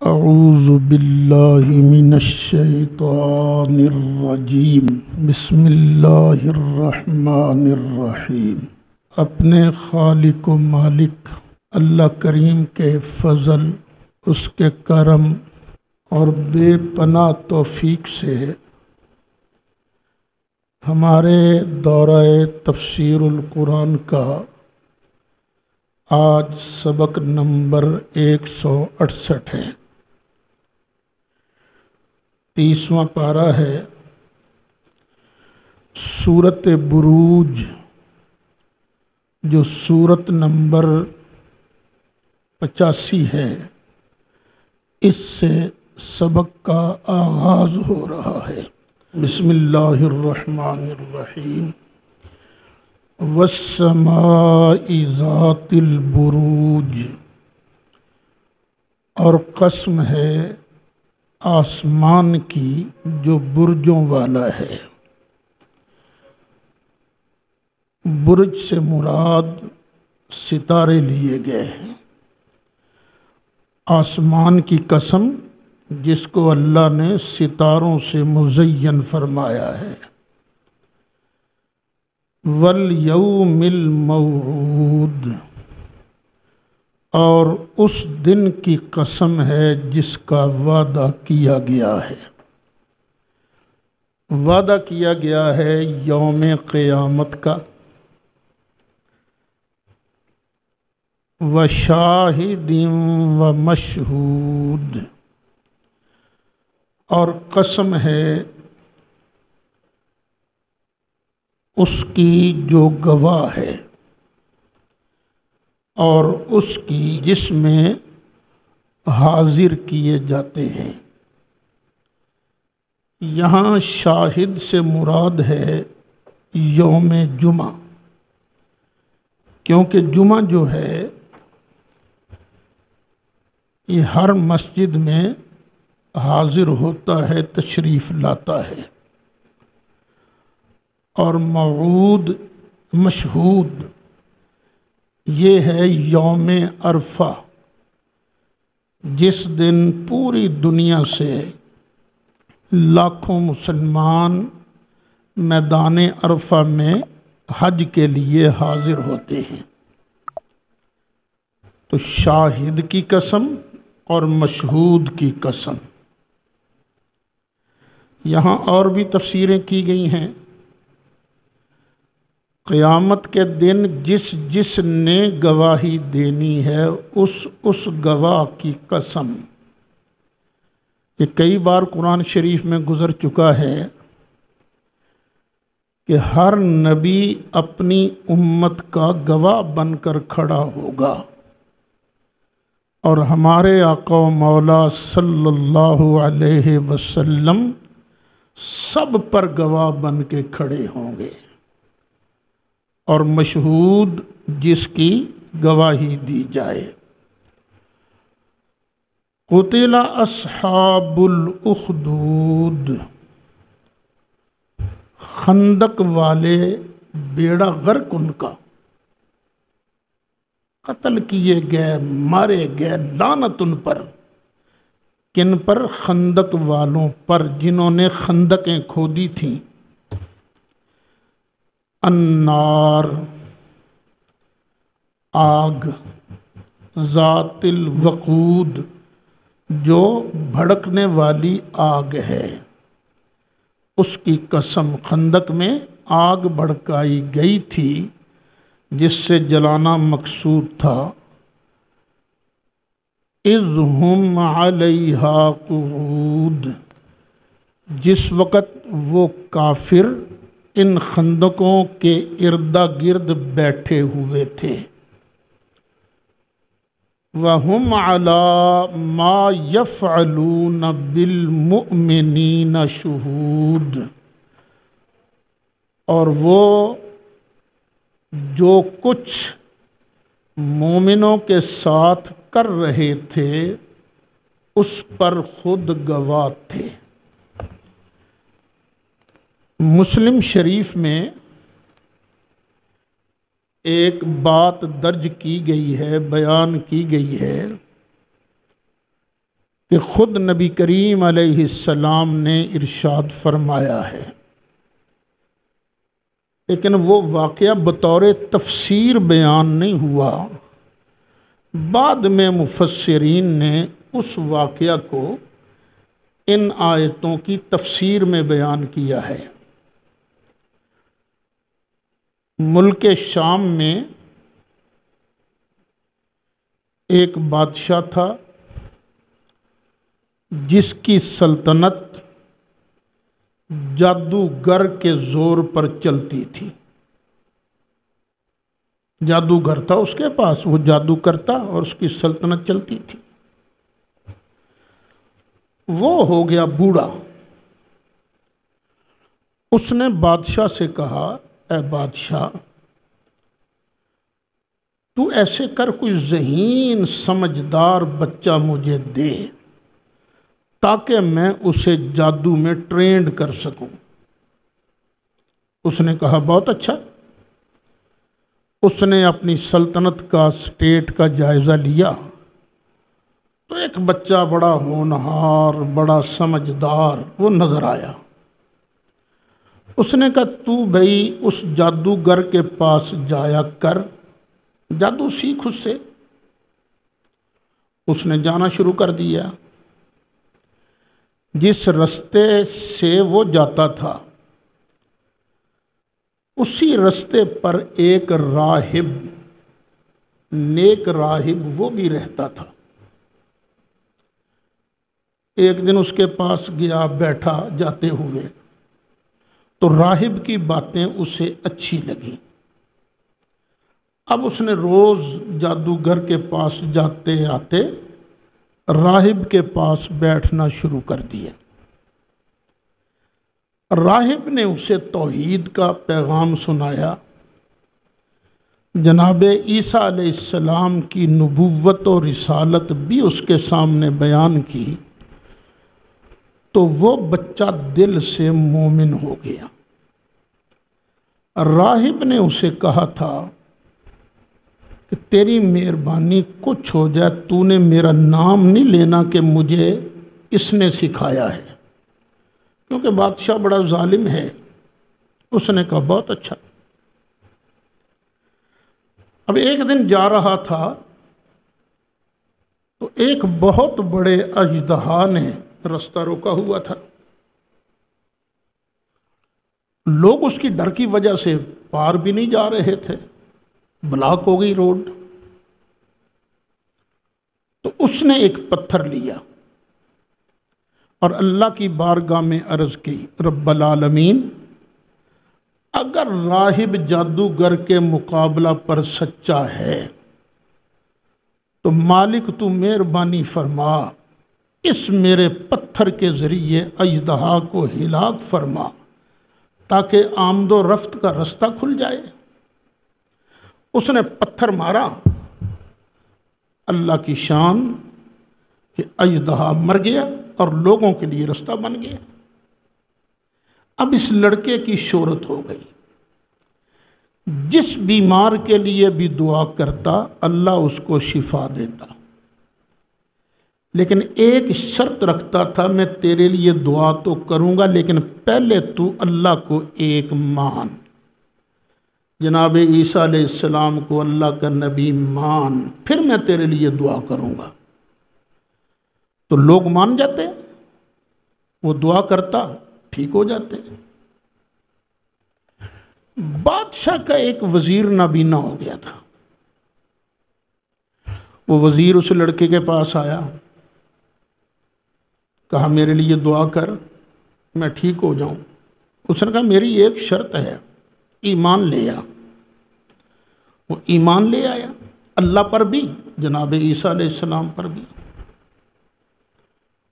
اعوذ باللہ من الشیطان الرجیم بسم اللہ الرحمن الرحیم۔ اپنے خالق و مالک اللہ کریم کے فضل، اس کے کرم اور بے پناہ توفیق سے ہمارے دورہ تفسیر القرآن کا آج سبق نمبر 168 ہے، 30واں پارہ ہے، سورۃ بروج، جو سورت نمبر 85 ہے۔ اس سے سبق کا آغاز ہو رہا ہے۔ بسم اللہ الرحمن الرحیم۔ والسماء ذات البروج، اور قسم ہے آسمان کی جو برجوں والا ہے۔ برج سے مراد ستارے لیے گئے ہیں۔ آسمان کی قسم جس کو اللہ نے ستاروں سے مزین فرمایا ہے۔ والیوم الموعود، اور اس دن کی قسم ہے جس کا وعدہ کیا گیا ہے۔ وعدہ کیا گیا ہے یوم قیامت کا۔ وشاہد و مشہود، اور قسم ہے اس کی جو گواہ ہے، اور اس کی جس میں حاضر کیے جاتے ہیں۔ یہاں شاہد سے مراد ہے یوم جمعہ، کیونکہ جمعہ جو ہے یہ ہر مسجد میں حاضر ہوتا ہے، تشریف لاتا ہے۔ اور موعود مشہود یہ ہے یوم عرفہ، جس دن پوری دنیا سے لاکھوں مسلمان میدان عرفہ میں حج کے لیے حاضر ہوتے ہیں۔ تو شاہد کی قسم اور مشہود کی قسم۔ یہاں اور بھی تفسیریں کی گئی ہیں۔ قیامت کے دن جس جس نے گواہی دینی ہے اس گواہ کی قسم۔ یہ کئی بار قرآن شریف میں گزر چکا ہے کہ ہر نبی اپنی امت کا گواہ بن کر کھڑا ہوگا، اور ہمارے آقا و مولا صلی اللہ علیہ وسلم سب پر گواہ بن کے کھڑے ہوں گے، اور مشہود جس کی گواہی دی جائے۔ قتل اصحاب الاخدود، خندق والے بیڑا غرق ان کا، قتل کیے گئے، مارے گئے، لعنت ان پر۔ کن پر؟ خندق والوں پر، جنہوں نے خندقیں کھودی تھیں۔ النار، آگ، ذات الوقود، جو بھڑکنے والی آگ ہے، اس کی قسم۔ خندق میں آگ بھڑکائی گئی تھی جس سے جلانا مقصود تھا۔ اذ ہم علیہا قعود، جس وقت وہ کافر ان خندقوں کے ارد گرد بیٹھے ہوئے تھے۔ وَهُمْ عَلَى مَا يَفْعَلُونَ بِالْمُؤْمِنِينَ شُهُودٌ، اور وہ جو کچھ مومنوں کے ساتھ کر رہے تھے اس پر خود گواہ تھے۔ مسلم شریف میں ایک بات درج کی گئی ہے، بیان کی گئی ہے کہ خود نبی کریم علیہ السلام نے ارشاد فرمایا ہے، لیکن وہ واقعہ بطور تفسیر بیان نہیں ہوا، بعد میں مفسرین نے اس واقعہ کو ان آیتوں کی تفسیر میں بیان کیا ہے۔ ملک شام میں ایک بادشاہ تھا جس کی سلطنت جادوگر کے زور پر چلتی تھی۔ جادوگر تھا اس کے پاس، وہ جادو کرتا اور اس کی سلطنت چلتی تھی۔ وہ ہو گیا بوڑھا۔ اس نے بادشاہ سے کہا، اے بادشاہ، تو ایسے کر کوئی ذہین سمجھدار بچہ مجھے دے تاکہ میں اسے جادو میں ٹرینڈ کر سکوں۔ اس نے کہا بہت اچھا۔ اس نے اپنی سلطنت کا، سٹیٹ کا جائزہ لیا تو ایک بچہ بڑا ہونہار، بڑا سمجھدار وہ نظر آیا۔ اس نے کہا تو بھائی اس جادوگر کے پاس جایا کر، جادو سیکھ اس سے۔ اس نے جانا شروع کر دیا۔ جس رستے سے وہ جاتا تھا اسی رستے پر ایک راہب، نیک راہب وہ بھی رہتا تھا۔ ایک دن اس کے پاس گیا، بیٹھا جاتے ہوئے تو راہب کی باتیں اسے اچھی لگیں۔ اب اس نے روز جادوگر کے پاس جاتے آتے راہب کے پاس بیٹھنا شروع کر دیا۔ راہب نے اسے توحید کا پیغام سنایا، جناب عیسیٰ علیہ السلام کی نبوت و رسالت بھی اس کے سامنے بیان کی، تو وہ بچہ دل سے مومن ہو گیا۔ راہب نے اسے کہا تھا کہ تیری مہربانی کچھ ہو جائے، تو نے میرا نام نہیں لینا کہ مجھے اس نے سکھایا ہے، کیونکہ بادشاہ بڑا ظالم ہے۔ اس نے کہا بہت اچھا۔ اب ایک دن جا رہا تھا تو ایک بہت بڑے اژدہا نے رستہ روکا ہوا تھا۔ لوگ اس کی ڈر کی وجہ سے پار بھی نہیں جا رہے تھے، بلاک ہو گئی روڈ۔ تو اس نے ایک پتھر لیا اور اللہ کی بارگاہ میں عرض کی، رب العالمین، اگر راہب جادوگر کے مقابلہ پر سچا ہے تو مالک تو مہربانی فرما، اس میرے پتھر کے ذریعے اژدہا کو ہلاک فرما تاکہ آمد و رفت کا رستہ کھل جائے۔ اس نے پتھر مارا، اللہ کی شان کہ اژدہا مر گیا اور لوگوں کے لیے رستہ بن گیا۔ اب اس لڑکے کی شہرت ہو گئی، جس بیمار کے لیے بھی دعا کرتا اللہ اس کو شفا دیتا، لیکن ایک شرط رکھتا تھا، میں تیرے لیے دعا تو کروں گا لیکن پہلے تو اللہ کو ایک مان، جناب عیسیٰ علیہ السلام کو اللہ کا نبی مان، پھر میں تیرے لیے دعا کروں گا۔ تو لوگ مان جاتے، وہ دعا کرتا، ٹھیک ہو جاتے۔ بادشاہ کا ایک وزیر نابینا ہو گیا تھا۔ وہ وزیر اس لڑکے کے پاس آیا، کہا میرے لیے دعا کر، میں ٹھیک ہو جاؤں۔ اس نے کہا میری ایک شرط ہے، ایمان لے آ۔ وہ ایمان لے آیا، اللہ پر بھی، جناب عیسیٰ علیہ السلام پر بھی۔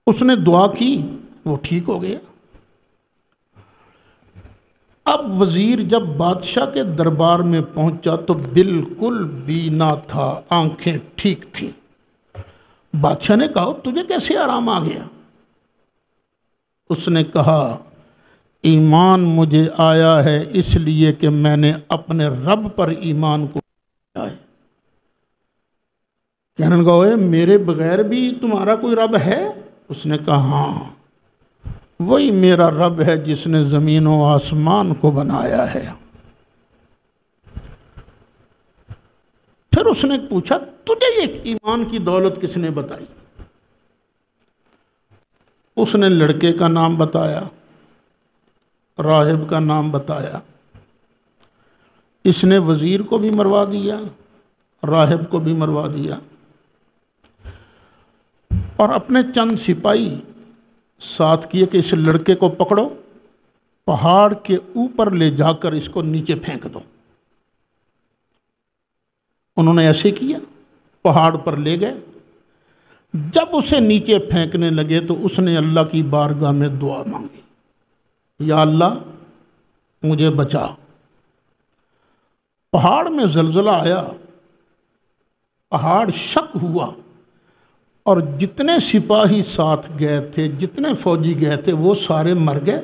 اس نے دعا کی، وہ ٹھیک ہو گیا۔ اب وزیر جب بادشاہ کے دربار میں پہنچا تو بالکل بینا تھا، آنکھیں ٹھیک تھیں۔ بادشاہ نے کہا تجھے کیسے آرام آ گیا؟ اس نے کہا ایمان مجھے آیا ہے اس لیے کہ میں نے اپنے رب پر ایمان کو آیا ہے۔ کہنے لگا میرے بغیر بھی تمہارا کوئی رب ہے؟ اس نے کہا ہاں وہی میرا رب ہے جس نے زمین و آسمان کو بنایا ہے۔ پھر اس نے پوچھا تجھے یہ ایمان کی دولت کس نے بتائی؟ اس نے لڑکے کا نام بتایا، راہب کا نام بتایا۔ اس نے وزیر کو بھی مروا دیا، راہب کو بھی مروا دیا، اور اپنے چند سپاہی ساتھ کیے کہ اس لڑکے کو پکڑو، پہاڑ کے اوپر لے جا کر اس کو نیچے پھینک دو۔ انہوں نے ایسے کیا، پہاڑ پر لے گئے۔ جب اسے نیچے پھینکنے لگے تو اس نے اللہ کی بارگاہ میں دعا مانگی، یا اللہ مجھے بچا۔ پہاڑ میں زلزلہ آیا، پہاڑ شک ہوا، اور جتنے سپاہی ساتھ گئے تھے، جتنے فوجی گئے تھے، وہ سارے مر گئے،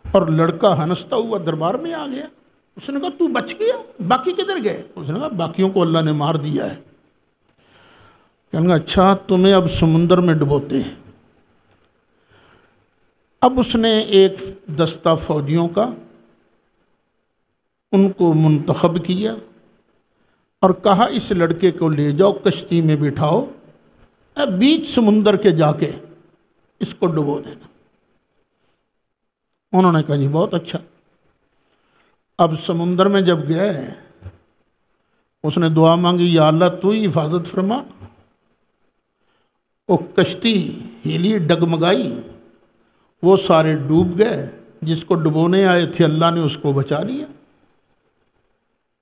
اور لڑکا ہنستا ہوا دربار میں آ گیا۔ اس نے کہا تو بچ گیا، باقی کدھر گئے؟ اس نے کہا باقیوں کو اللہ نے مار دیا ہے۔ کہنے لگا اچھا تمہیں اب سمندر میں ڈبوتے ہیں۔ اب اس نے ایک دستہ فوجیوں کا ان کو منتخب کیا اور کہا اس لڑکے کو لے جاؤ، کشتی میں بٹھاؤ، بیچ سمندر کے جا کے اس کو ڈبو دینا۔ انہوں نے کہا جی بہت اچھا۔ اب سمندر میں جب گئے اس نے دعا مانگی، یا اللہ تو ہی حفاظت فرما۔ وہ کشتی ہیلی، ڈگمگائی، وہ سارے ڈوب گئے۔ جس کو ڈبونے آئے تھے اللہ نے اس کو بچا لیا۔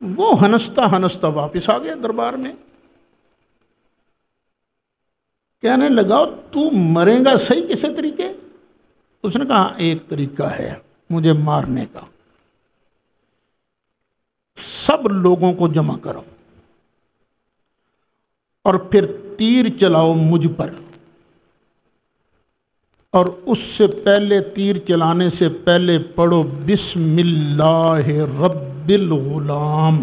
وہ ہنستا ہنستا واپس آ گیا دربار میں۔ کہنے لگا تو مرے گا صحیح کسی طریقے؟ اس نے کہا ایک طریقہ ہے مجھے مارنے کا، سب لوگوں کو جمع کرو اور پھر تیر چلاؤ مجھ پر، اور اس سے پہلے تیر چلانے سے پہلے پڑھو بسم اللہ رب الغلام،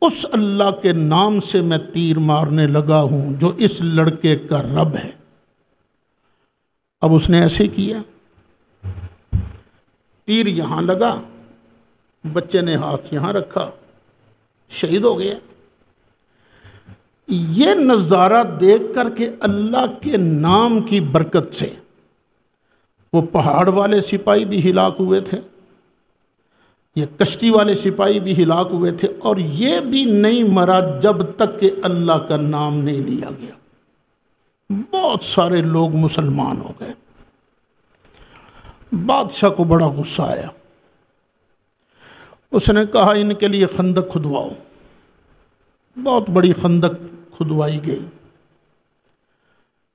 اس اللہ کے نام سے میں تیر مارنے لگا ہوں جو اس لڑکے کا رب ہے۔ اب اس نے ایسے کیا، تیر یہاں لگا، بچے نے ہاتھ یہاں رکھا، شہید ہو گیا۔ یہ نظارہ دیکھ کر کے اللہ کے نام کی برکت سے وہ پہاڑ والے سپاہی بھی ہلاک ہوئے تھے، یہ کشتی والے سپاہی بھی ہلاک ہوئے تھے، اور یہ بھی نہیں مرا جب تک کہ اللہ کا نام نہیں لیا گیا۔ بہت سارے لوگ مسلمان ہو گئے۔ بادشاہ کو بڑا غصہ آیا، اس نے کہا ان کے لیے خندق کھدواؤ۔ بہت بڑی خندق کھدوائی گئی،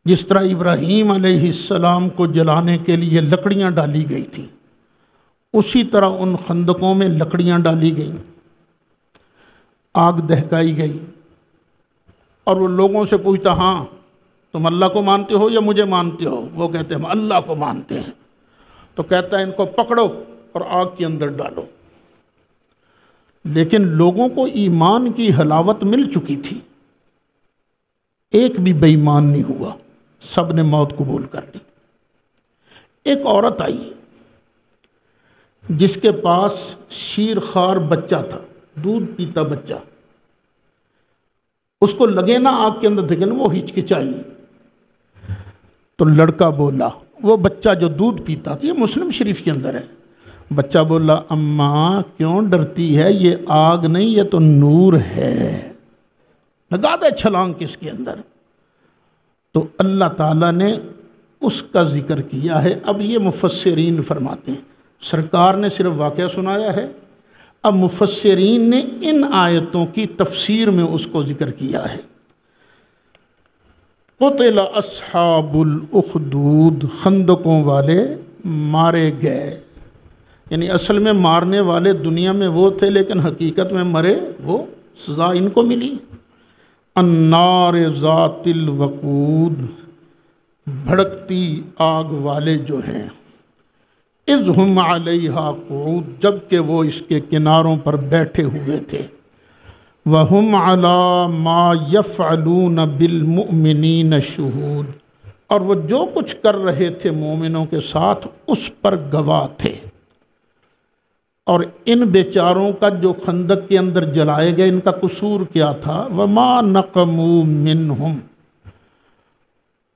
جس طرح ابراہیم علیہ السلام کو جلانے کے لیے لکڑیاں ڈالی گئی تھیں، اسی طرح ان خندقوں میں لکڑیاں ڈالی گئیں، آگ دہکائی گئی، اور وہ لوگوں سے پوچھتا ہاں تم اللہ کو مانتے ہو یا مجھے مانتے ہو؟ وہ کہتے ہیں ہم اللہ کو مانتے ہیں۔ تو کہتا ہے ان کو پکڑو اور آگ کے اندر ڈالو۔ لیکن لوگوں کو ایمان کی حلاوت مل چکی تھی، ایک بھی بے ایمان نہیں ہوا، سب نے موت قبول کر لی۔ ایک عورت آئی جس کے پاس شیرخوار بچہ تھا، دودھ پیتا بچہ، اس کو لگے نا آگ کے اندر دھکن، وہ ہچکچائی، تو لڑکا بولا، وہ بچہ جو دودھ پیتا تھا، یہ مسلم شریف کے اندر ہے، بچہ بولا اماں کیوں ڈرتی ہے، یہ آگ نہیں یہ تو نور ہے، لگا دے چھلانگ کس کے اندر۔ تو اللہ تعالیٰ نے اس کا ذکر کیا ہے۔ اب یہ مفسرین فرماتے ہیں، سرکار نے صرف واقعہ سنایا ہے، اب مفسرین نے ان آیتوں کی تفسیر میں اس کو ذکر کیا ہے۔ قتل اصحاب الاخدود، خندقوں والے مارے گئے، یعنی اصل میں مارنے والے دنیا میں وہ تھے لیکن حقیقت میں مرے وہ، سزا ان کو ملی۔ النار ذات الوقود، بھڑکتی آگ والے جو ہیں، اذ ہم علیہا قعود، جب کہ وہ اس کے کناروں پر بیٹھے ہوئے تھے، وَهُمْ عَلَى مَا يَفْعَلُونَ بِالْمُؤْمِنِينَ شُهُودٌ، اور وہ جو کچھ کر رہے تھے مومنوں کے ساتھ اس پر گواہ تھے۔ اور ان بیچاروں کا جو خندق کے اندر جلائے گئے، ان کا قصور کیا تھا؟ وَمَا نَقَمُوا مِنْهُمْ،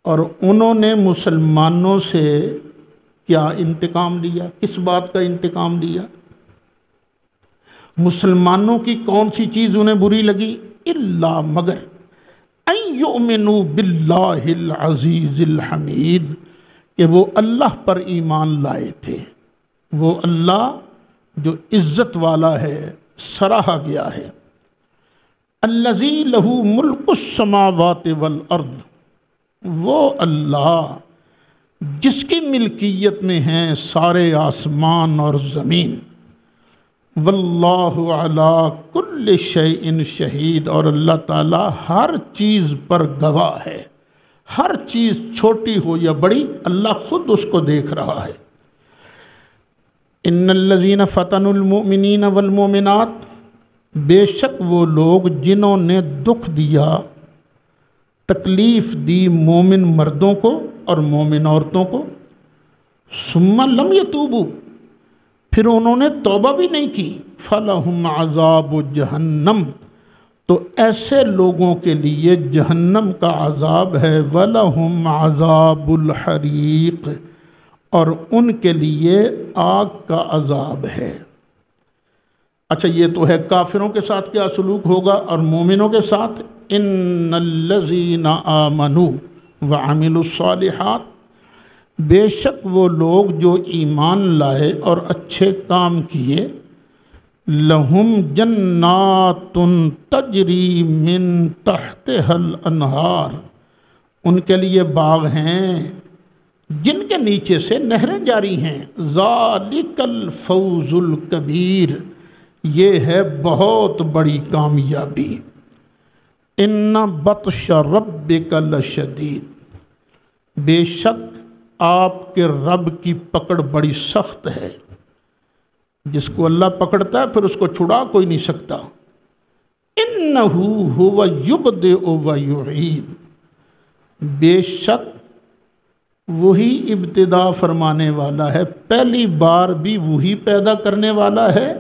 اور انہوں نے مسلمانوں سے کیا انتقام لیا؟ کس بات کا انتقام لیا؟ مسلمانوں کی کون سی چیز انہیں بری لگی؟ الا مگر ان یؤمنوا باللہ العزیز الحمید، کہ وہ اللہ پر ایمان لائے تھے، وہ اللہ جو عزت والا ہے، سراہا گیا ہے۔ الذی لہ ملک السماوات والارض، وہ اللہ جس کی ملکیت میں ہیں سارے آسمان اور زمین۔ واللہ علی کل شیء شہید، اور اللہ تعالیٰ ہر چیز پر گواہ ہے، ہر چیز چھوٹی ہو یا بڑی اللہ خود اس کو دیکھ رہا ہے۔ ان الذین فتنوا المؤمنین والمؤمنات، بے شک وہ لوگ جنہوں نے دکھ دیا، تکلیف دی مومن مردوں کو اور مومن عورتوں کو، ثم لم یتوبوا، پھر انہوں نے توبہ بھی نہیں کی، فلہم عذاب جہنم، تو ایسے لوگوں کے لیے جہنم کا عذاب ہے، وَلَهُمْ عَذَابُ الْحَرِيقِ، اور ان کے لیے آگ کا عذاب ہے۔ اچھا، یہ تو ہے کافروں کے ساتھ کیا سلوک ہوگا، اور مومنوں کے ساتھ ان الذین آمنوا وعملوا الصالحات، بے شک وہ لوگ جو ایمان لائے اور اچھے کام کیے، لہم جنات تجری من تحتها الانہار، ان کے لیے باغ ہیں جن کے نیچے سے نہریں جاری ہیں۔ ذالک الفوز الکبیر، یہ ہے بہت بڑی کامیابی۔ ان بطش ربک لشدید، بے شک آپ کے رب کی پکڑ بڑی سخت ہے، جس کو اللہ پکڑتا ہے پھر اس کو چھڑا کوئی نہیں سکتا۔ انہ هو یبدئ و یعید، بے شک وہی ابتدا فرمانے والا ہے، پہلی بار بھی وہی پیدا کرنے والا ہے،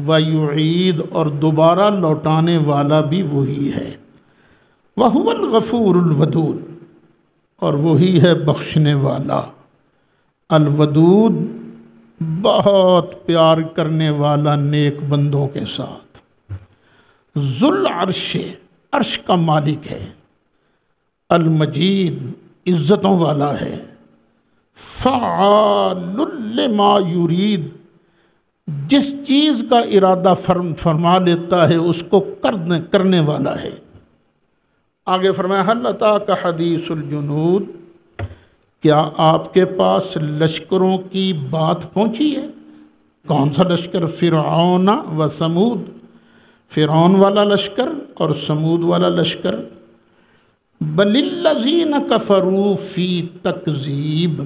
ویعید، اور دوبارہ لوٹانے والا بھی وہی ہے۔ وہو الغفور الودود، اور وہی ہے بخشنے والا، الودود، بہت پیار کرنے والا نیک بندوں کے ساتھ۔ ذو العرش، عرش کا مالک ہے، المجید، عزتوں والا ہے، فعال لما یرید، جس چیز کا ارادہ فرما لیتا ہے اس کو کرنے والا ہے۔ آگے فرمایا هل اتاک حدیث الجنود، کیا آپ کے پاس لشکروں کی بات پہنچی ہے؟ کون سا لشکر؟ فرعون و سمود، فرعون والا لشکر اور سمود والا لشکر۔ بل الذین کفروا فی تکذیب،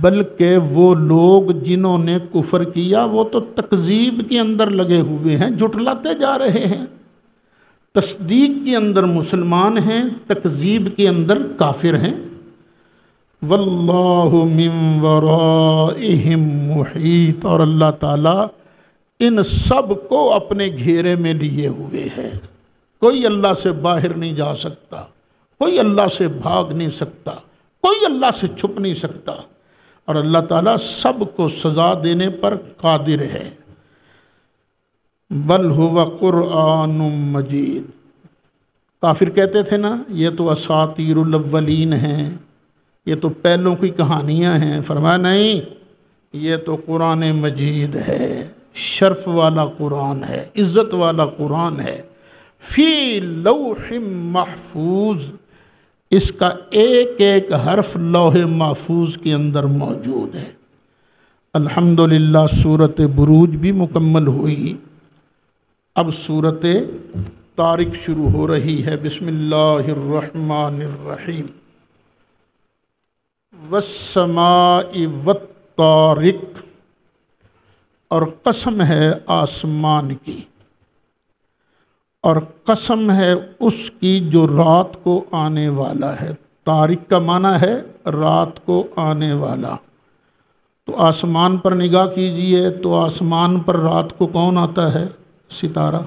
بلکہ وہ لوگ جنہوں نے کفر کیا وہ تو تکذیب کے اندر لگے ہوئے ہیں، جھٹلاتے جا رہے ہیں۔ تصدیق کے اندر مسلمان ہیں، تکذیب کے اندر کافر ہیں۔ واللہ من ورائہم محیط، اور اللہ تعالیٰ ان سب کو اپنے گھیرے میں لیے ہوئے ہے، کوئی اللہ سے باہر نہیں جا سکتا، کوئی اللہ سے بھاگ نہیں سکتا، کوئی اللہ سے چھپ نہیں سکتا، اور اللہ تعالیٰ سب کو سزا دینے پر قادر ہے۔ بل هو قرآن مجید، کافر کہتے تھے نا یہ تو اساطیر الاولین ہیں، یہ تو پہلوں کی کہانیاں ہیں، فرمایا نہیں، یہ تو قرآن مجید ہے، شرف والا قرآن ہے، عزت والا قرآن ہے، فی لوح محفوظ، اس کا ایک ایک حرف لوح محفوظ کے اندر موجود ہے۔ الحمدللہ سورۃ بروج بھی مکمل ہوئی، اب سورۃ طارق شروع ہو رہی ہے۔ بسم اللہ الرحمن الرحیم۔ والسماء والطارق، اور قسم ہے آسمان کی، اور قسم ہے اس کی جو رات کو آنے والا ہے۔ طارق کا معنی ہے رات کو آنے والا۔ تو آسمان پر نگاہ کیجئے تو آسمان پر رات کو کون آتا ہے؟ ستارہ۔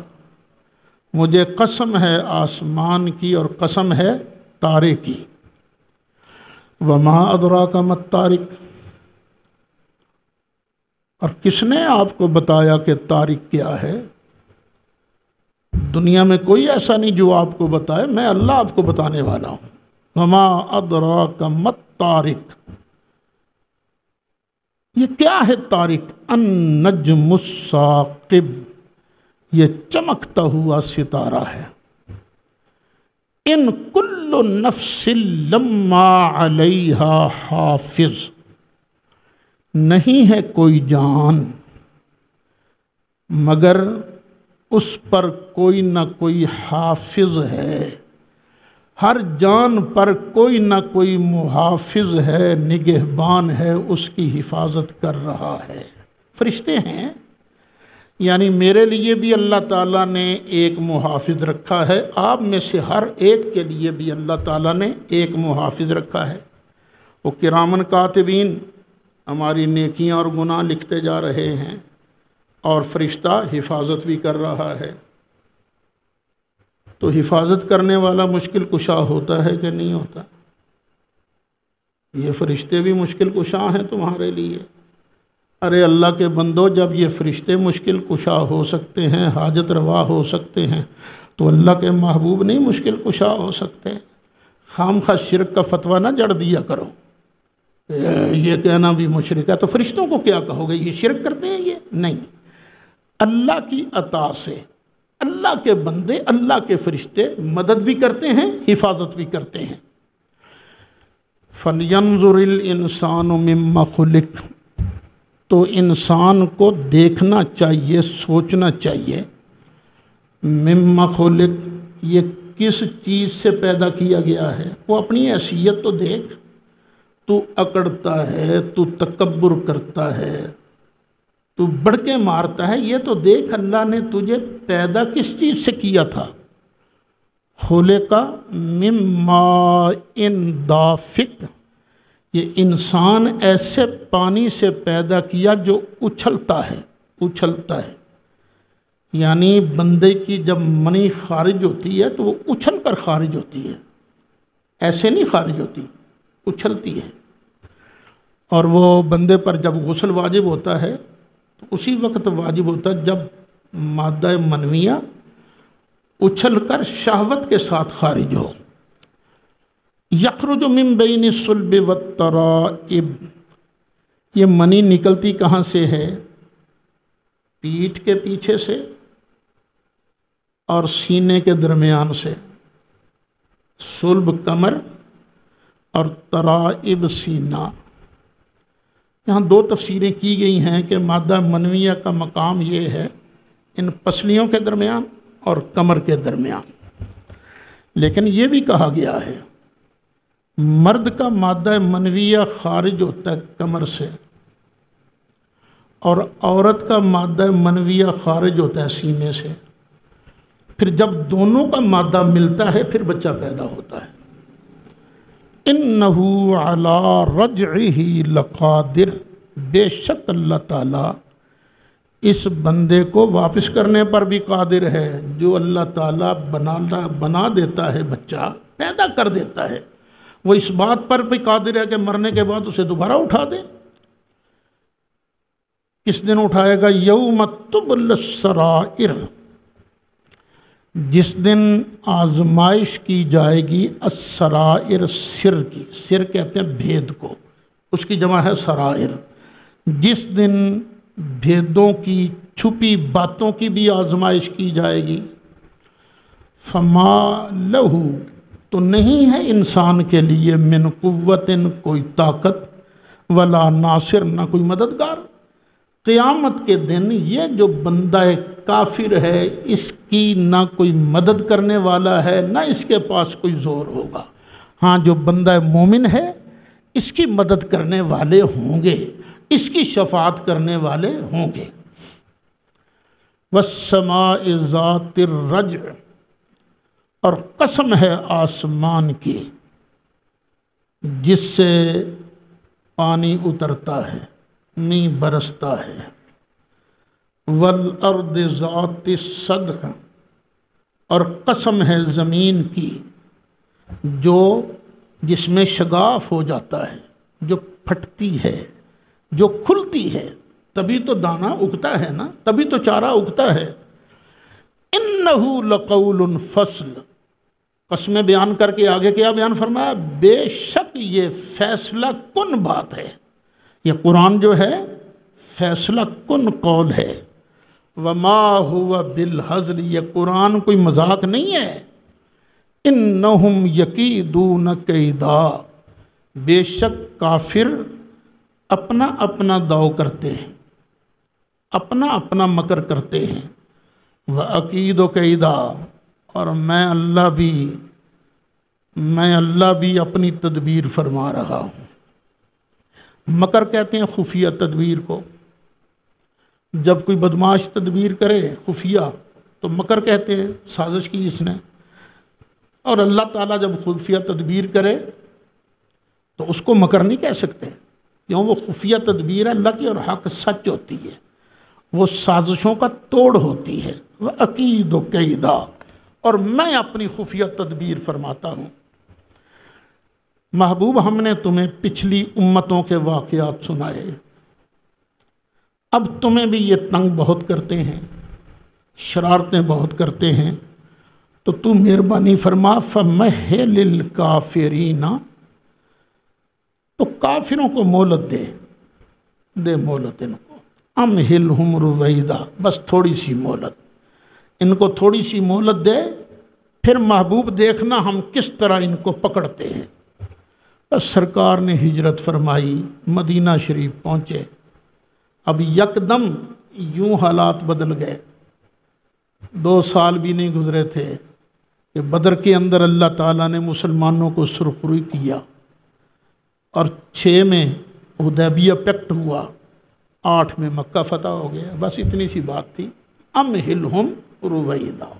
مجھے قسم ہے آسمان کی اور قسم ہے تارے کی۔ وما ادراک ما الطارق، اور کس نے آپ کو بتایا کہ طارق کیا ہے؟ دنیا میں کوئی ایسا نہیں جو آپ کو بتائے، میں اللہ آپ کو بتانے والا ہوں۔ وما ادراک ما الطارق، یہ کیا ہے طارق؟ النجم الثاقب، یہ چمکتا ہوا ستارہ ہے۔ ان کل نفس لما علیہا حافظ، نہیں ہے کوئی جان مگر اس پر کوئی نہ کوئی حافظ ہے، ہر جان پر کوئی نہ کوئی محافظ ہے، نگہبان ہے، اس کی حفاظت کر رہا ہے۔ فرشتے ہیں، یعنی میرے لیے بھی اللہ تعالیٰ نے ایک محافظ رکھا ہے، آپ میں سے ہر ایک کے لیے بھی اللہ تعالیٰ نے ایک محافظ رکھا ہے۔ وہ کرامن کاتبین ہماری نیکیاں اور گناہ لکھتے جا رہے ہیں، اور فرشتہ حفاظت بھی کر رہا ہے۔ تو حفاظت کرنے والا مشکل کشا ہوتا ہے کہ نہیں ہوتا؟ یہ فرشتے بھی مشکل کشا ہیں تمہارے لیے۔ ارے اللہ کے بندو، جب یہ فرشتے مشکل کشا ہو سکتے ہیں، حاجت روا ہو سکتے ہیں، تو اللہ کے محبوب نہیں مشکل کشا ہو سکتے؟ خام خواہ شرک کا فتویٰ نہ جڑ دیا کرو، یہ کہنا بھی مشرک ہے۔ تو فرشتوں کو کیا کہو گے؟ یہ شرک کرتے ہیں؟ یہ نہیں، اللہ کی عطا سے اللہ کے بندے، اللہ کے فرشتے مدد بھی کرتے ہیں، حفاظت بھی کرتے ہیں۔ فَلْيَنْظُرِ الْإِنسَانُ مِمَّا خُلِقَ، تو انسان کو دیکھنا چاہیے، سوچنا چاہیے۔ مِمَّا خُلِقَ، یہ کس چیز سے پیدا کیا گیا ہے؟ وہ اپنی حیثیت تو دیکھ، تو اکڑتا ہے، تو تکبر کرتا ہے، تو بڑھ کے مارتا ہے، یہ تو دیکھ اللہ نے تجھے پیدا کس چیز سے کیا تھا۔ خلق من ماء دافق، یہ انسان ایسے پانی سے پیدا کیا جو اچھلتا ہے، یعنی بندے کی جب منی خارج ہوتی ہے تو وہ اچھل کر خارج ہوتی ہے، ایسے نہیں خارج ہوتی، اچھلتی ہے۔ اور وہ بندے پر جب غسل واجب ہوتا ہے تو اسی وقت واجب ہوتا ہے جب مادہ منویہ اچھل کر شہوت کے ساتھ خارج ہو۔ یخرج من بین الصلب والترائب، یہ منی نکلتی کہاں سے ہے؟ پیٹھ کے پیچھے سے اور سینے کے درمیان سے۔ صلب کمر اور ترائب سینہ۔ یہاں دو تفسیریں کی گئی ہیں کہ مادہ منویہ کا مقام یہ ہے ان پسلیوں کے درمیان اور کمر کے درمیان، لیکن یہ بھی کہا گیا ہے مرد کا مادہ منویہ خارج ہوتا ہے کمر سے، اور عورت کا مادہ منویہ خارج ہوتا ہے سینے سے۔ پھر جب دونوں کا مادہ ملتا ہے پھر بچہ پیدا ہوتا ہے۔ اِنَّهُ عَلَىٰ رَجْعِهِ لَقَادِرٌ، بے شک اللہ تعالیٰ اس بندے کو واپس کرنے پر بھی قادر ہے۔ جو اللہ تعالیٰ بنا دیتا ہے، بچہ پیدا کر دیتا ہے، وہ اس بات پر بھی قادر ہے کہ مرنے کے بعد اسے دوبارہ اٹھا دے۔ کس دن اٹھائے گا؟ یوم تبلی السرائر، جس دن آزمائش کی جائے گی السرائر، سر کی، سر کہتے ہیں بھید کو، اس کی جمع ہے سرائر۔ جس دن بھیدوں کی، چھپی باتوں کی بھی آزمائش کی جائے گی۔ فما لہو، تو نہیں ہے انسان کے لیے من قوت، کوئی طاقت، ولا ناصر، نہ کوئی مددگار۔ قیامت کے دن یہ جو بندہ کافر ہے، اس کی نہ کوئی مدد کرنے والا ہے، نہ اس کے پاس کوئی زور ہوگا۔ ہاں، جو بندہ مومن ہے اس کی مدد کرنے والے ہوں گے، اس کی شفاعت کرنے والے ہوں گے۔ والسماء ذات الرجع، اور قسم ہے آسمان کی، جس سے پانی اترتا ہے، می برستا ہے، والارض ذات الصدع، اور قسم ہے زمین کی جو جس میں شگاف ہو جاتا ہے، جو پھٹتی ہے، جو کھلتی ہے، تبھی تو دانہ اگتا ہے نا، تبھی تو چارہ اگتا ہے۔ انہو لقول فصل، قسمیں بیان کر کے آگے کیا بیان فرمایا؟ بے شک یہ فیصلہ کن بات ہے، یہ قرآن جو ہے فیصلہ کن قول ہے۔ وما ہوا بالہزل، یہ قرآن کوئی مذاق نہیں ہے۔ انہم یکیدون کیدا، بے شک کافر اپنا اپنا داؤ کرتے ہیں، اپنا اپنا مکر کرتے ہیں۔ وَأَكِيدُ كَيْدًا، اور میں اللہ بھی اپنی تدبیر فرما رہا ہوں۔ مکر کہتے ہیں خفیہ تدبیر کو، جب کوئی بدماش تدبیر کرے خفیہ تو مکر کہتے ہیں، سازش کی اس نے۔ اور اللہ تعالیٰ جب خفیہ تدبیر کرے تو اس کو مکر نہیں کہہ سکتے، کیوں؟ وہ خفیہ تدبیر اللہ کی اور حق سچ ہوتی ہے، وہ سازشوں کا توڑ ہوتی ہے۔ وَأَكِيدُ كَيْدًا، اور میں اپنی خفیہ تدبیر فرماتا ہوں۔ محبوب، ہم نے تمہیں پچھلی امتوں کے واقعات سنائے، اب تمہیں بھی یہ تنگ بہت کرتے ہیں، شرارتیں بہت کرتے ہیں، تو تو مہربانی فرما فَمَهِّلِ الْكَافِرِينَ، تو کافروں کو مہلت دے مہلت ان کو، امہلہم رویدا، بس تھوڑی سی مہلت، ان کو تھوڑی سی مہلت دے، پھر محبوب دیکھنا ہم کس طرح ان کو پکڑتے ہیں۔ بس سرکار نے ہجرت فرمائی، مدینہ شریف پہنچے، اب یکدم یوں حالات بدل گئے۔ 2 سال بھی نہیں گزرے تھے کہ بدر کے اندر اللہ تعالیٰ نے مسلمانوں کو سرخروئی کیا، اور 6 میں حدیبیہ پیکٹ ہوا، 8 میں مکہ فتح ہو گیا۔ بس اتنی سی بات تھی، امہلہم رویدا۔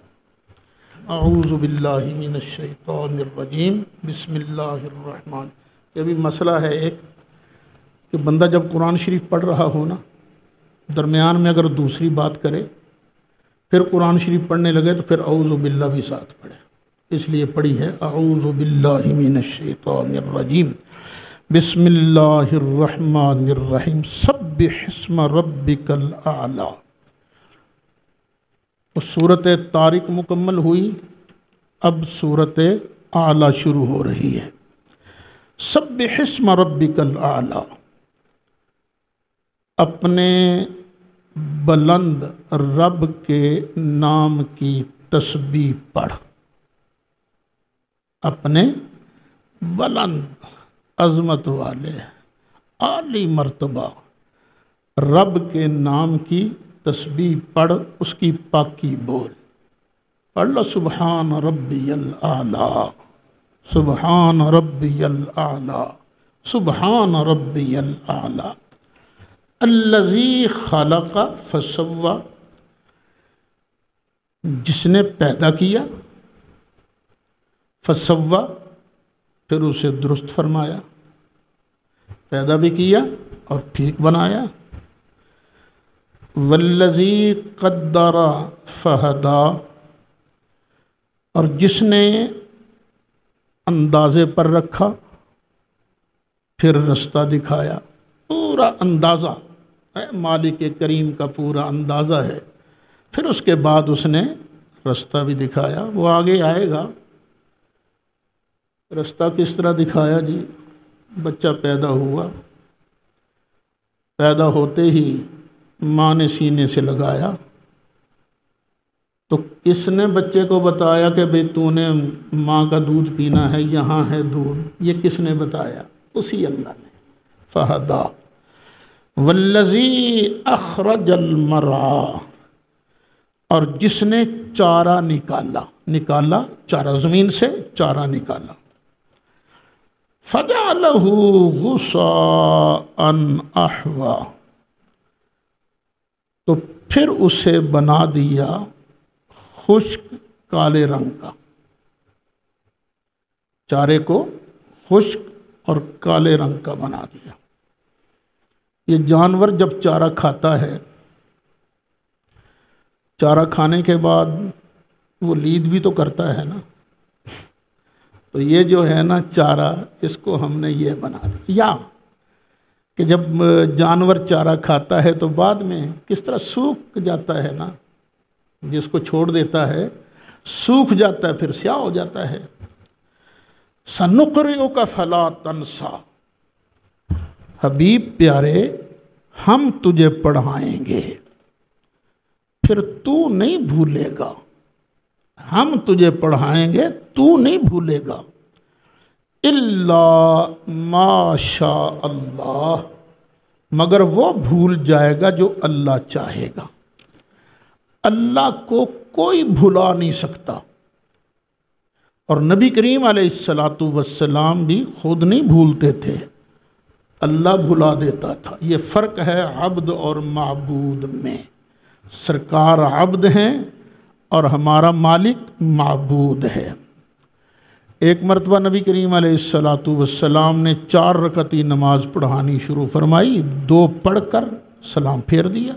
اعوذ باللہ من الشیطان الرجیم، بسم اللہ الرحمن۔ یہ بھی مسئلہ ہے ایک کہ بندہ جب قرآن شریف پڑھ رہا ہو نا، درمیان میں اگر دوسری بات کرے، پھر قرآن شریف پڑھنے لگے تو پھر اعوذ باللہ بھی ساتھ پڑھے، اس لیے پڑھی ہے اعوذ باللہ من الشیطان الرجیم، بسم اللہ الرحمن الرحیم، سبح اسم ربک الاعلی۔ تو سورۃ طارق مکمل ہوئی، اب سورۃ اعلیٰ شروع ہو رہی ہے۔ سبح اسم ربک الاعلی، اپنے بلند رب کے نام کی تسبیح پڑھ، اپنے بلند عظمت والے عالی مرتبہ رب کے نام کی تسبیح پڑھ، اس کی پاکی بول، پڑھ لو سبحان ربی الاعلی، سبحان ربی الاعلی، سبحان ربی الاعلی۔ الذی خلق فسوی، جس نے پیدا کیا، فسوی، پھر اسے درست فرمایا، پیدا بھی کیا اور ٹھیک بنایا۔ والذی قدر فہدی، اور جس نے اندازے پر رکھا پھر رستہ دکھایا، پورا اندازہ ہے، مالک کریم کا پورا اندازہ ہے، پھر اس کے بعد اس نے رستہ بھی دکھایا، وہ آگے آئے گا۔ رستہ کس طرح دکھایا جی؟ بچہ پیدا ہوا، پیدا ہوتے ہی ماں نے سینے سے لگایا، تو کس نے بچے کو بتایا کہ بھئی تو نے ماں کا دودھ پینا ہے، یہاں ہے دودھ؟ یہ کس نے بتایا؟ اسی اللہ نے۔ فہدا، والذی اخرج المرعی، اور جس نے چارہ نکالا چارہ، زمین سے چارہ نکالا، فجعلہ غثاء احوا، تو پھر اسے بنا دیا خشک کالے رنگ کا، چارے کو خشک اور کالے رنگ کا بنا دیا۔ یہ جانور جب چارہ کھاتا ہے، چارہ کھانے کے بعد وہ لید بھی تو کرتا ہے نا، تو یہ جو ہے نا چارہ، اس کو ہم نے یہ بنا دیا۔ یا کہ جب جانور چارہ کھاتا ہے تو بعد میں کس طرح سوکھ جاتا ہے نا، جس کو چھوڑ دیتا ہے سوکھ جاتا ہے، پھر سیاہ ہو جاتا ہے۔ سَنُقْرِئُكَ فَلَا تَنْسَى، حبیب پیارے ہم تجھے پڑھائیں گے پھر تو نہیں بھولے گا، ہم تجھے پڑھائیں گے تو نہیں بھولے گا، اِلَّا مَا شَاءَ اللہ، مگر وہ بھول جائے گا جو اللہ چاہے گا۔ اللہ کو کوئی بھلا نہیں سکتا، اور نبی کریم علیہ السلام بھی خود نہیں بھولتے تھے، اللہ بھلا دیتا تھا۔ یہ فرق ہے عبد اور معبود میں۔ سرکار عبد ہیں اور ہمارا مالک معبود ہے۔ ایک مرتبہ نبی کریم علیہ السلام نے 4 رکعتی نماز پڑھانی شروع فرمائی، 2 پڑھ کر سلام پھیر دیا۔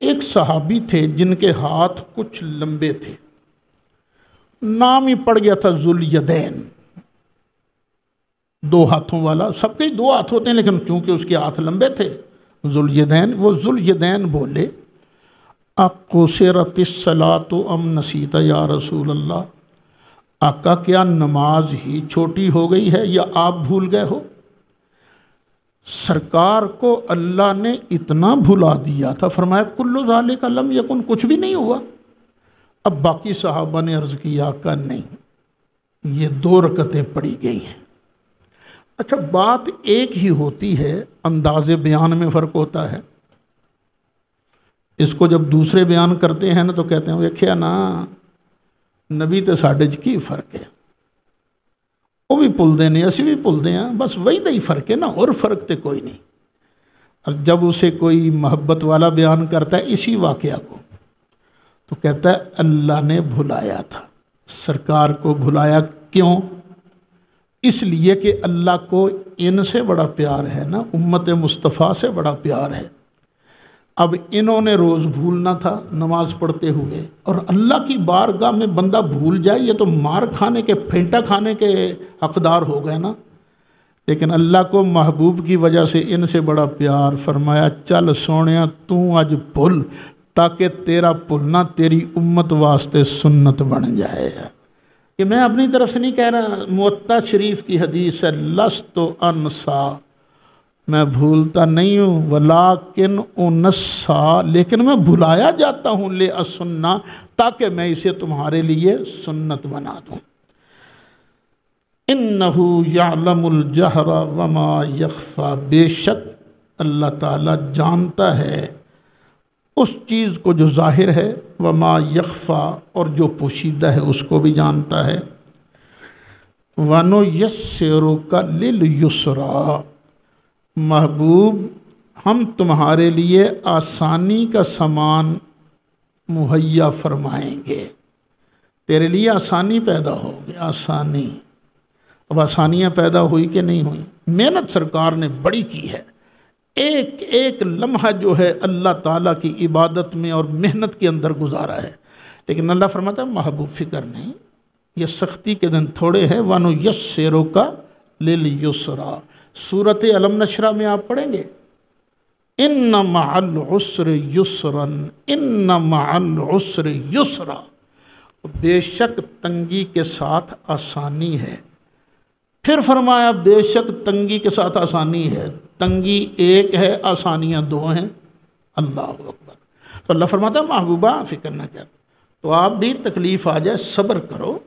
ایک صحابی تھے جن کے ہاتھ کچھ لمبے تھے، نام ہی پڑ گیا تھا ذوالیدین، 2 ہاتھوں والا۔ سب کے 2 ہاتھ ہوتے ہیں لیکن چونکہ اس کے ہاتھ لمبے تھے، ذوالیدین، وہ ذوالیدین بولے اقصرت الصلاۃ ام نسیت یا رسول اللہ، آقا کیا نماز ہی چھوٹی ہو گئی ہے یا آپ بھول گئے ہو؟ سرکار کو اللہ نے اتنا بھلا دیا تھا، فرمایا کل ذالک لم یکن، کچھ بھی نہیں ہوا۔ اب باقی صحابہ نے عرض کیا آقا نہیں، یہ 2 رکعتیں پڑھی گئی ہیں۔ اچھا بات ایک ہی ہوتی ہے، انداز بیان میں فرق ہوتا ہے۔ اس کو جب دوسرے بیان کرتے ہیں نا تو کہتے ہیں ویکھیا نا نبی تے ساڈے چ کی فرق ہے، وہ بھی بھولتے ہیں اسی بھی بھولتے ہیں، بس وہی دا ہی فرق ہے نا، اور فرق تے کوئی نہیں۔ اور جب اسے کوئی محبت والا بیان کرتا ہے اسی واقعہ کو تو کہتا ہے اللہ نے بھلایا تھا، سرکار کو بھلایا۔ کیوں؟ اس لیے کہ اللہ کو ان سے بڑا پیار ہے نا، امت مصطفیٰ سے بڑا پیار ہے۔ اب انہوں نے روز بھولنا تھا نماز پڑھتے ہوئے، اور اللہ کی بارگاہ میں بندہ بھول جائے یہ تو مار کھانے کے، پھینٹا کھانے کے حقدار ہو گئے نا۔ لیکن اللہ کو محبوب کی وجہ سے ان سے بڑا پیار، فرمایا چل سونیا تو اج بھول، تاکہ تیرا بھولنا تیری امت واسطے سنت بن جائے۔ کہ میں اپنی طرف سے نہیں کہہ رہا، موطا شریف کی حدیث ہے لست انسا، میں بھولتا نہیں ہوں، ولیکن انسا، لیکن میں بھلایا جاتا ہوں، لے اسنہ، تاکہ میں اسے تمہارے لیے سنت بنا دوں۔ انہو یعلم الجہر وما یخفی، بے شک اللہ تعالیٰ جانتا ہے اس چیز کو جو ظاہر ہے، وما یخفی، اور جو پوشیدہ ہے اس کو بھی جانتا ہے۔ وَنُيَسِّرُكَ لِلْيُسْرَىٰ، محبوب ہم تمہارے لیے آسانی کا سامان مہیا فرمائیں گے، تیرے لیے آسانی پیدا ہوگی۔ آسانی، اب آسانیاں پیدا ہوئی کہ نہیں ہوئی؟ محنت سرکار نے بڑی کی ہے، ایک ایک لمحہ جو ہے اللہ تعالیٰ کی عبادت میں اور محنت کے اندر گزارا ہے، لیکن اللہ فرماتا ہے محبوب فکر نہیں، یہ سختی کے دن تھوڑے ہیں۔ وَنُيَسِّرُكَ لِلْيُسْرَىٰ، سورۃ علم نشرہ میں آپ پڑھیں گے اِنَّ مَعَ الْعُسْرِ يُسْرًا، اِنَّ مَعَ الْعُسْرِ يُسْرًا، بے شک تنگی کے ساتھ آسانی ہے۔ پھر فرمایا بے شک تنگی کے ساتھ آسانی ہے، تنگی ایک ہے، آسانیاں 2 ہیں۔ اللہ اکبر۔ تو اللہ فرماتا ہے محبوبہ فکر نہ کر، تو آپ بھی تکلیف آ جائے صبر کرو،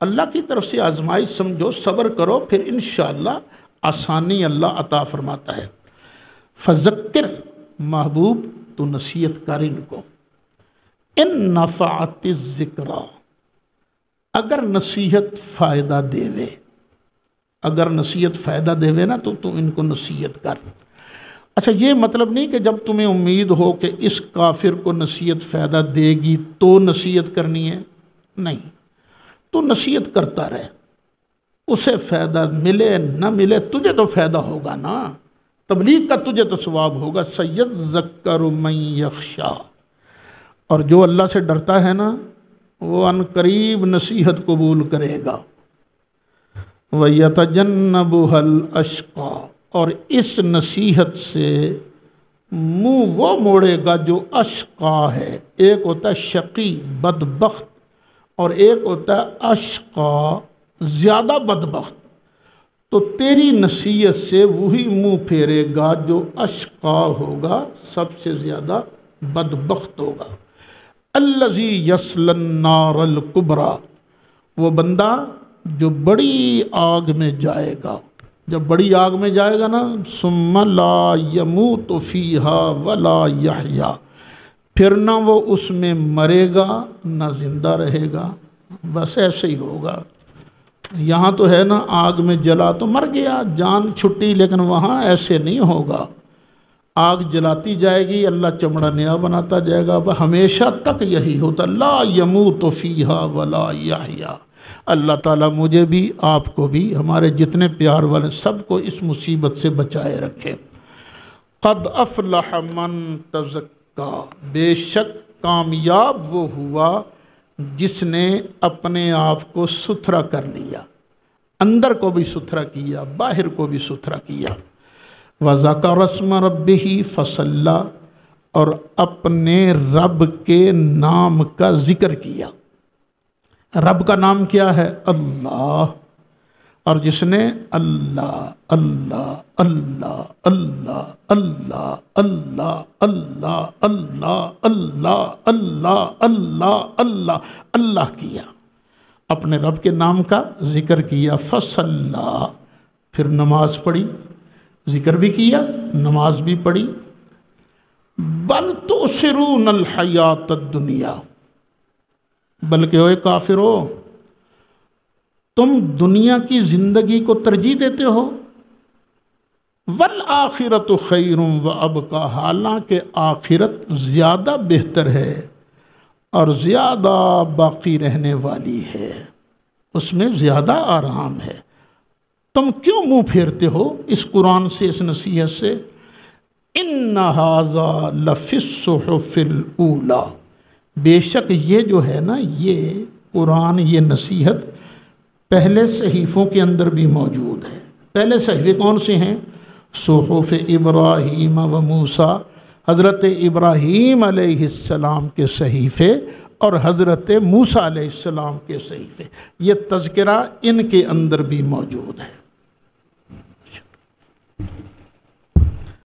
اللہ کی طرف سے آزمائش سمجھو، صبر کرو، پھر انشاءاللہ آسانی اللہ عطا فرماتا ہے۔ فذکر، محبوب تو نصیحت کر ان کو، ان نفعت الذکریٰ، اگر نصیحت فائدہ دیوے، اگر نصیحت فائدہ دیوے نا تو ان کو نصیحت کر۔ اچھا یہ مطلب نہیں کہ جب تمہیں امید ہو کہ اس کافر کو نصیحت فائدہ دے گی تو نصیحت کرنی ہے، نہیں، تو نصیحت کرتا رہے، اسے فائدہ ملے نہ ملے تجھے تو فائدہ ہوگا نا، تبلیغ کا تجھے تو ثواب ہوگا۔ سَيَذَّكَّرُ مَن يَخْشَىٰ، اور جو اللہ سے ڈرتا ہے نا وہ ان قریب نصیحت قبول کرے گا۔ وَيَتَجَنَّبُهَا الْأَشْقَىٰ، اور اس نصیحت سے منہ وہ موڑے گا جو اشقا ہے۔ ایک ہوتا ہے شقی بدبخت، اور ایک ہوتا ہے اشقا زیادہ بدبخت۔ تو تیری نصیحت سے وہی منہ پھیرے گا جو اشقا ہوگا، سب سے زیادہ بدبخت ہوگا۔ الذی یصلی النار الکبریٰ، وہ بندہ جو بڑی آگ میں جائے گا۔ جب بڑی آگ میں جائے گا نا، ثم لا یموت فیہا ولا یحییٰ، پھر نہ وہ اس میں مرے گا نہ زندہ رہے گا، بس ایسے ہی ہوگا۔ یہاں تو ہے نا آگ میں جلا تو مر گیا، جان چھٹی، لیکن وہاں ایسے نہیں ہوگا۔ آگ جلاتی جائے گی، اللہ چمڑا نیا بناتا جائے گا، ہمیشہ تک یہی ہوتا، لا یموت فیہا ولا یحییٰ۔ اللہ تعالیٰ مجھے بھی، آپ کو بھی، ہمارے جتنے پیار والے سب کو اس مصیبت سے بچائے رکھے۔ قد افلح من تزکا، بے شک کامیاب وہ ہوا جس نے اپنے آپ کو ستھرا کر لیا، اندر کو بھی ستھرا کیا، باہر کو بھی ستھرا کیا۔ وَذَكَرَ اسْمَ رَبِّهِ فَصَلَّىٰ، اور اپنے رب کے نام کا ذکر کیا۔ رب کا نام کیا ہے؟ اللہ، اور جس نے اللہ اللہ اللہ اللہ اللہ اللہ اللہ اللہ اللہ اللہ اللہ اللہ اللہ کیا، اپنے رب کے نام کا ذکر کیا، فصلی، پھر نماز پڑھی، ذکر بھی کیا، نماز بھی پڑھی۔ بل تؤثرون الحیات الدنیا، بلکہ اوے کافرو، تم دنیا کی زندگی کو ترجیح دیتے ہو، والآخرۃ خیر وابقیٰ، حالانکہ آخرت زیادہ بہتر ہے اور زیادہ باقی رہنے والی ہے، اس میں زیادہ آرام ہے۔ تم کیوں منہ پھیرتے ہو اس قرآن سے، اس نصیحت سے؟ ان ھذا لفی الصحف الاولیٰ، بے شک یہ جو ہے نا، یہ قرآن، یہ نصیحت پہلے صحیفوں کے اندر بھی موجود ہے۔ پہلے صحیفے کون سے ہیں؟ صحف ابراہیم و موسیٰ، حضرت ابراہیم علیہ السلام کے صحیفے اور حضرت موسیٰ علیہ السلام کے صحیفے، یہ تذکرہ ان کے اندر بھی موجود ہے۔